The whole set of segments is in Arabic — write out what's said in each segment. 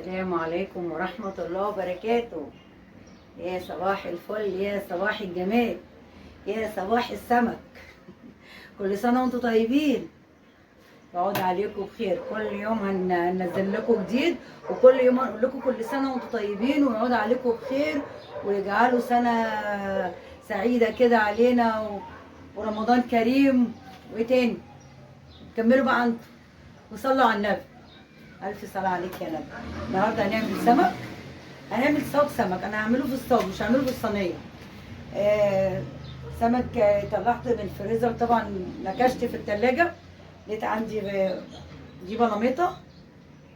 السلام عليكم ورحمة الله وبركاته. يا صباح الفل، يا صباح الجمال، يا صباح السمك. كل سنة وانتم طيبين. يعود عليكم بخير. كل يوم هننزل لكم جديد، وكل يوم هنقول لكم كل سنة وانتم طيبين ويعود عليكم بخير، ويجعلوا سنة سعيدة كده علينا ورمضان كريم. وايه تاني؟ كملوا بقى انتم وصلوا على النبي. ألف صلاة عليك يا نبي. النهارده هنعمل سمك، هنعمل صاج سمك. أنا هعمله في الصاج مش هعمله في الصينية. سمك طلعت من الفريزر طبعا، نكشت في التلاجة، لقيت عندي دي بلاميطة،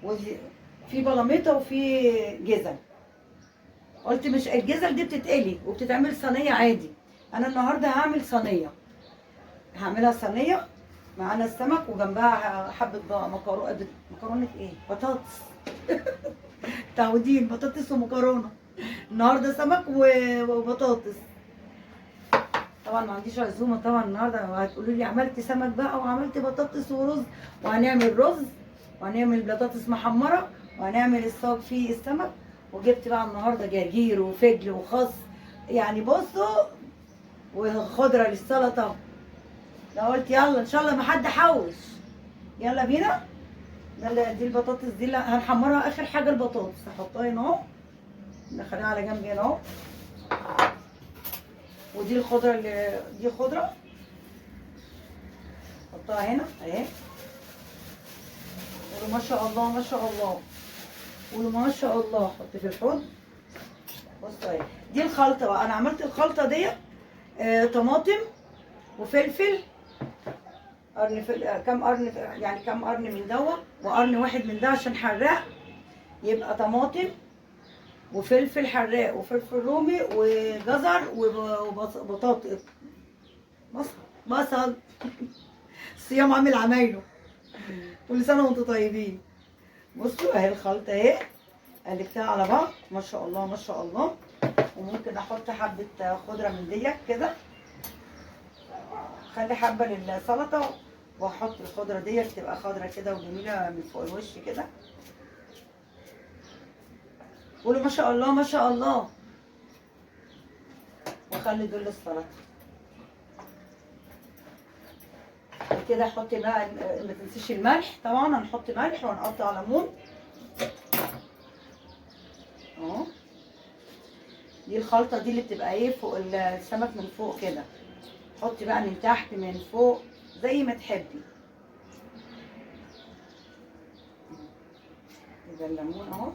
ودي في بلاميطة وفي جزل. قلت مش الجزل دي بتتقلي وبتتعمل صينية عادي، أنا النهارده هعمل صينية، هعملها صينية معانا السمك وجنبها حبة بقى مكرونة ايه؟ بطاطس. تعودين بطاطس ومكرونة. النهارده سمك وبطاطس. طبعا ما عنديش عزومة طبعا النهارده، هتقولوا لي عملت سمك بقى وعملت بطاطس ورز، وهنعمل رز وهنعمل بطاطس محمرة وهنعمل الصاج فيه السمك. وجبت بقى النهارده جرجير وفجل وخس، يعني بصوا، وخضرة للسلطة. لو قلت يلا ان شاء الله ما حد حوش، يلا بينا. دي البطاطس دي اللي هنحمرها اخر حاجه. البطاطس هحطها هنا اهو، نخليها على جنب هنا اهو. ودي الخضره دي خضره حطها هنا اهي. قولوا ما شاء الله ما شاء الله، قولوا ما شاء الله. حط في الحوض. بصوا اهي، دي الخلطه بقى. انا عملت الخلطه ديت طماطم وفلفل، قرن كام قرن، يعني كام قرن من دوت وقرن واحد من ده عشان حراق، يبقى طماطم وفلفل حراق وفلفل رومي وجزر وبطاطس. بصل. الصيام عامل عمايله. كل سنه وانتم طيبين. بصوا اهي الخلطه اهي، قلبتها على بعض ما شاء الله ما شاء الله. وممكن احط حبه خضره من ديت كده، خلي حبه للسلطه، واحط الخضره ديت تبقى خضره كده وجميله من فوق الوش كده. قولوا ما شاء الله ما شاء الله. واخلي دول السلطه كده. احط بقى، ما تنسيش الملح طبعا، هنحط ملح وهنقطع ليمون اهو. دي الخلطه دي اللي بتبقى ايه فوق السمك من فوق كده. حطي بقى من تحت من فوق زي ما تحبي. كده الليمون اهو.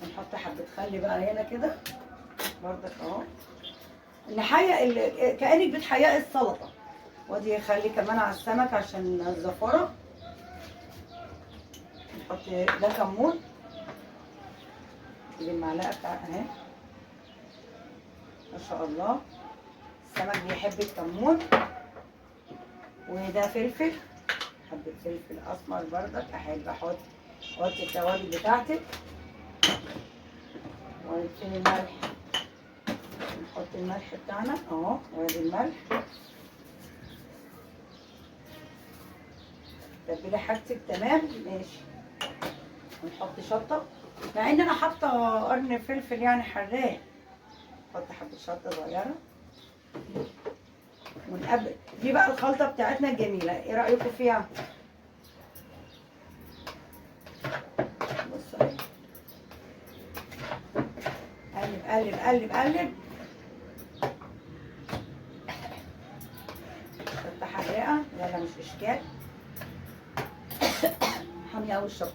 ونحط حبه خل بقى هنا كده بردك اهو، نحيق كانك بتحيقي السلطه. وادي خلي كمان على السمك عشان الزفاره. نحط ده كمون بالمعلقه بتاعتها اهي. ما شاء الله، السمك بيحب الكمون. وده فلفل، حبه فلفل اسمر بردك. احب حطي التوابل بتاعتك. وفين الملح؟ نحط الملح بتاعنا اهو، وادي الملح. تبلي حاجتك تمام ماشي. ونحط شطه، مع ان انا حاطه قرن فلفل يعني حراق. نحط حبه شطه صغيره ونقبل. دي بقى الخلطه بتاعتنا الجميله، ايه رايكم فيها؟ بصوا قلب قلب قلب قلب. شطه حراقه يلا مش اشكال، حاميه قوي الشطه.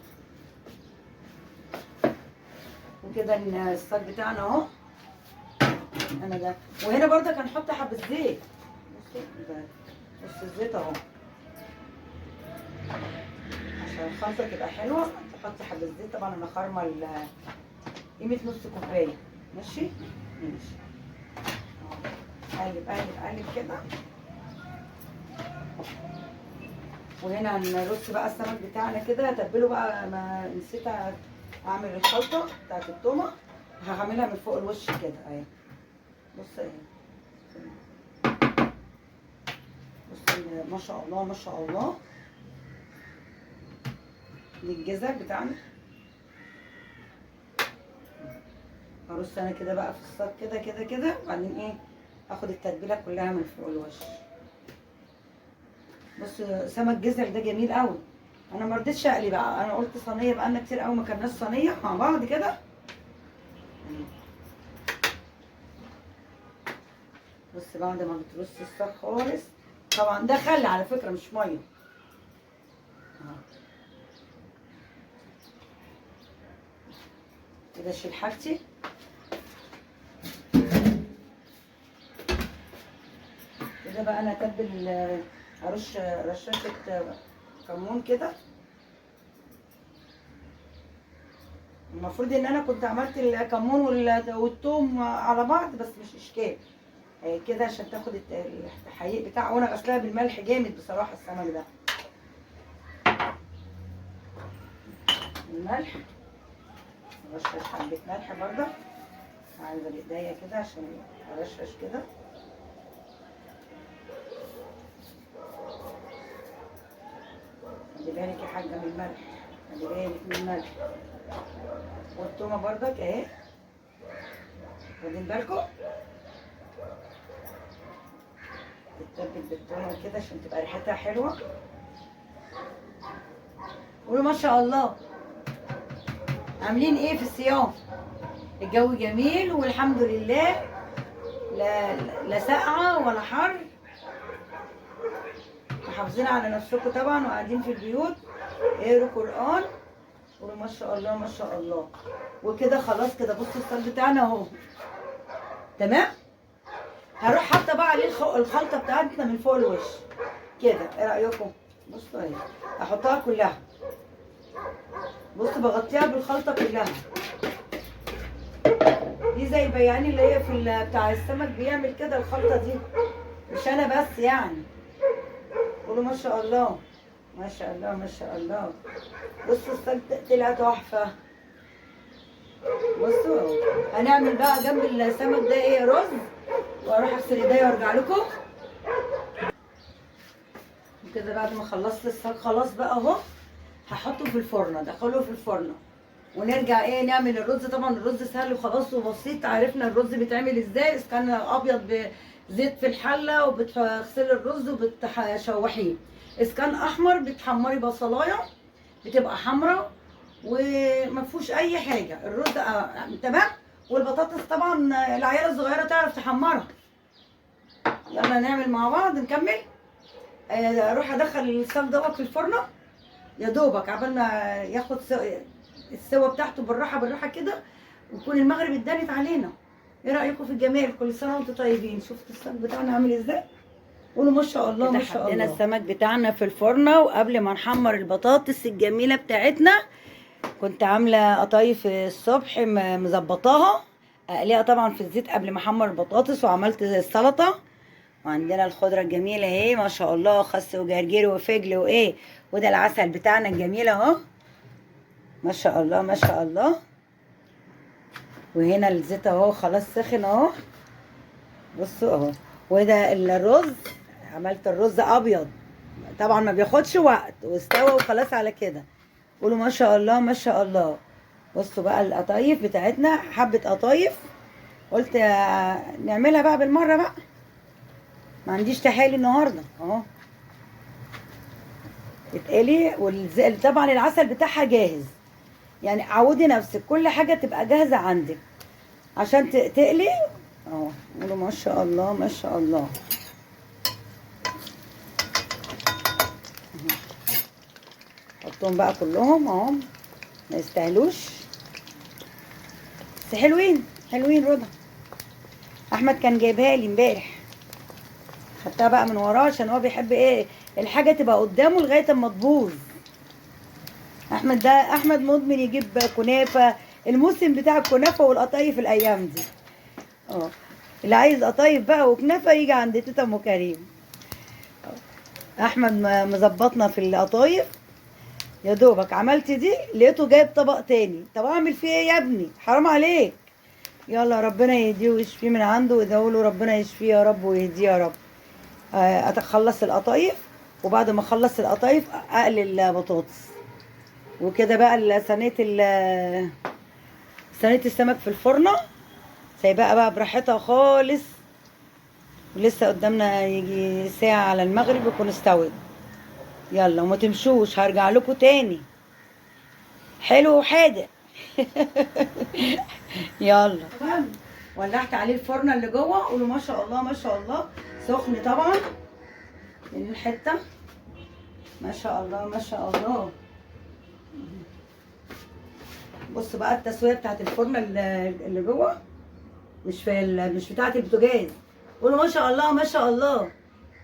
وكده الصاج بتاعنا اهو. انا ده، وهنا برضك هنحط حبه زيت. بص الزيت اهو، عشان الخلطه تبقى حلوه تحطي حبه زيت. طبعا انا خارمه قيمه نص كوبايه. ماشي ماشي. قلب قلب قلب كده. وهنا هنرص بقى السمك بتاعنا كده، هتبله بقى. ما نسيت اعمل الخلطه بتاعت التومه، هعملها من فوق الوش كده اهي. بص اهي، بص ما شاء الله ما شاء الله. دي الجزر بتاعنا هرص انا كده بقى في الصاج كده كده كده، وبعدين ايه اخد التتبيله كلها من فوق الوش. بص سمك جزر ده جميل قوي. انا ما رضيتش اقلي بقى، انا قلت صينيه، بقى لنا كتير قوي ما كناش صينيه مع بعض كده. بص بعد ما بترص الصاج خالص، طبعا ده خل على فكره مش ميه. كده اشيل حاجتي. كده بقى انا اتبل، ارش رشاشه كمون كده. المفروض ان انا كنت عملت الكمون والثوم على بعض، بس مش اشكال كده عشان تاخد الحقيق بتاعه. وانا غسلاها بالملح جامد بصراحه السمك ده. الملح ارشش حبه ملح برده، عايزه بايديا كده عشان ارشش كده. خلي بالك يا حاجه من الملح، خلي بالك من الملح. والتومه بردك اهي، واخدين بالكم؟ تتبل بالتومه كده عشان تبقى ريحتها حلوه. قولوا ما شاء الله. عاملين ايه في الصيام؟ الجو جميل والحمد لله، لا ساقعه ولا حر. محافظين على نفسكم طبعا وقاعدين في البيوت، اقروا قران، قولوا ما شاء الله ما شاء الله. وكده خلاص كده. بصوا الصاج بتاعنا اهو تمام. هروح حاطه بقى عليه الخلطه بتاعتنا من فوق الوش كده. ايه رايكم؟ بصوا اهي احطها كلها. بصوا بغطيها بالخلطه كلها. دي زي بياني اللي هي في بتاع السمك بيعمل كده الخلطه دي، مش انا بس يعني. قولوا ما شاء الله ما شاء الله ما شاء الله. بصوا الصاج طلع تحفه. بصوا هنعمل بقى جنب السمك ده ايه؟ رز. واروح اغسل ايديا وارجع لكم. وكده بعد ما خلصت الصاج خلاص بقى اهو، هحطه في الفرن، ادخله في الفرن ونرجع ايه نعمل الرز. طبعا الرز سهل وخلاص وبسيط، عرفنا الرز بيتعمل ازاي. اذا كان ابيض بزيت في الحله وبتغسلي الرز وبتشوحيه، اذا كان احمر بتحمري بصلايه بتبقى حمراء وما فيهوش اي حاجه. الرز تمام. والبطاطس طبعا العيال الصغيره تعرف تحمرها. يلا نعمل مع بعض نكمل. اروح ادخل الصاج دوت في الفرن يا دوبك عبال ما ياخد السوا بتاعته بالراحه بالراحه كده، ويكون المغرب اتدنت علينا. ايه رايكم في الجمال؟ كل سنه وانتم طيبين. شفتوا الصاج بتاعنا عامل ازاي؟ قولوا ما شاء الله ما شاء الله. حطينا السمك بتاعنا في الفرن، وقبل ما نحمر البطاطس الجميله بتاعتنا كنت عامله قطايف الصبح مظبطاها اقليها طبعا في الزيت قبل ما احمر البطاطس، وعملت السلطه. وعندنا الخضره الجميله اهي ما شاء الله، خس وجرجير وفجل وايه، وده العسل بتاعنا الجميل اهو ما شاء الله ما شاء الله. وهنا الزيت اهو خلاص سخن اهو. بصوا اهو. وده الرز، عملت الرز ابيض طبعا ما بياخدش وقت، واستوى وخلاص على كده. قولوا ما شاء الله ما شاء الله. بصوا بقى القطايف بتاعتنا، حبه قطايف قلت نعملها بقى بالمره بقى، ما عنديش تحالي النهارده اهو. اتقلي طبعا العسل بتاعها جاهز، يعني عودي نفسك كل حاجه تبقى جاهزه عندك عشان تقلي اهو. قولوا ما شاء الله ما شاء الله. حطهم بقى كلهم اهو، ما يستاهلوش بس حلوين حلوين. رضا احمد كان جايبها لي امبارح، خدتها بقى من وراه عشان هو بيحب ايه الحاجه تبقى قدامه لغايه اما تبوظ. احمد ده احمد مدمن يجيب كنافه، الموسم بتاع الكنافه والقطايف الايام دي. اللي عايز قطايف بقى وكنافه يجي عند تيتا ام كريم. احمد مظبطنا في القطايف يا دوبك. عملت دي لقيته جايب طبق تاني، طب اعمل فيه ايه يا ابني؟ حرام عليك. يلا ربنا يهديه ويشفيه من عنده، وادعوا له ربنا يشفيه يا رب ويهديه يا رب. اتخلص القطايف، وبعد ما اخلص القطايف اقلي البطاطس. وكده بقى صينيه السمك في الفرن سايباها بقى براحتها خالص، ولسه قدامنا يجي ساعة على المغرب يكون استوت. يلا وما تمشوش، هرجع لكم تاني. حلو وحادق. يلا. ولعت عليه الفرن اللي جوه، قولوا ما شاء الله ما شاء الله. سخن طبعا من الحته، ما شاء الله ما شاء الله. بص بقى التسويه بتاعت الفرن اللي جوه، مش بتاعت البوتاجاز. قولوا ما شاء الله ما شاء الله.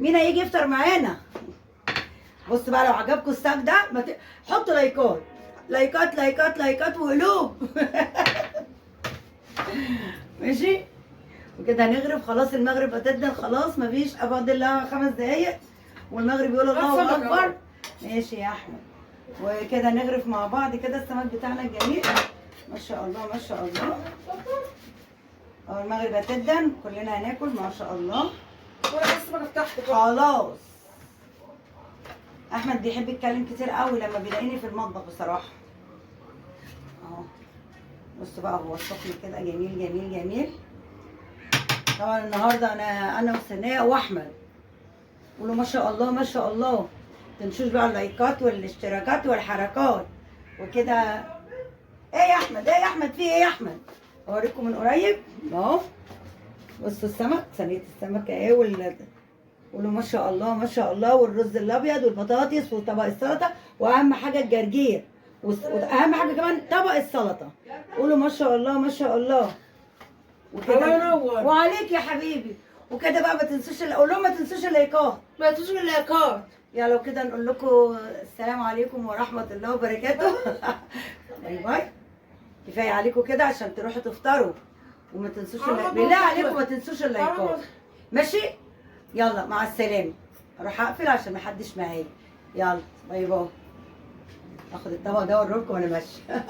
مين هيجي يفطر معانا؟ بص بقى لو عجبكم الساك ده حطوا لايكات لايكات لايكات لايكات وقلوب. ماشي. وكده هنغرب خلاص، المغرب هتدن خلاص، مفيش فاضل لها 5 دقايق والمغرب يقول الله اكبر. ماشي يا احمد. وكده نغرف مع بعض كده السمك بتاعنا الجميل. ما شاء الله ما شاء الله. المغرب هتدن كلنا هناكل ما شاء الله. خلاص. احمد بيحب يتكلم كتير قوي لما بيلاقيني في المطبخ بصراحه. اهو بص بقى هو السخن كده جميل جميل جميل. طبعا النهارده انا وسناء واحمد. قولوا ما شاء الله ما شاء الله. تنسوش بقى اللايكات والاشتراكات والحركات وكده. ايه يا احمد، ايه يا احمد، في ايه يا احمد؟ اوريكم من قريب اهو. بصوا السمك، صينيه السمك اهي قولوا ما شاء الله ما شاء الله. والرز الابيض والبطاطس وطبق السلطه، واهم حاجه الجرجير، واهم حاجه كمان طبق السلطه. قولوا ما شاء الله ما شاء الله. وكده وعليك يا حبيبي. وكده بقى ما تنسوش قول لهم ما تنسوش اللايكات، ما تنسوش اللايكات. يلا وكده نقول لكم السلام عليكم ورحمه الله وبركاته. باي باي. كفايه عليكم كده عشان تروحوا تفطروا، وما تنسوش بالله عليكم ما تنسوش اللايكات. ماشي. يلا مع السلامه. اروح اقفل عشان ما حدش معايا. يلا باي باي. اخد الطبق ده واوريكم وانا ماشيه.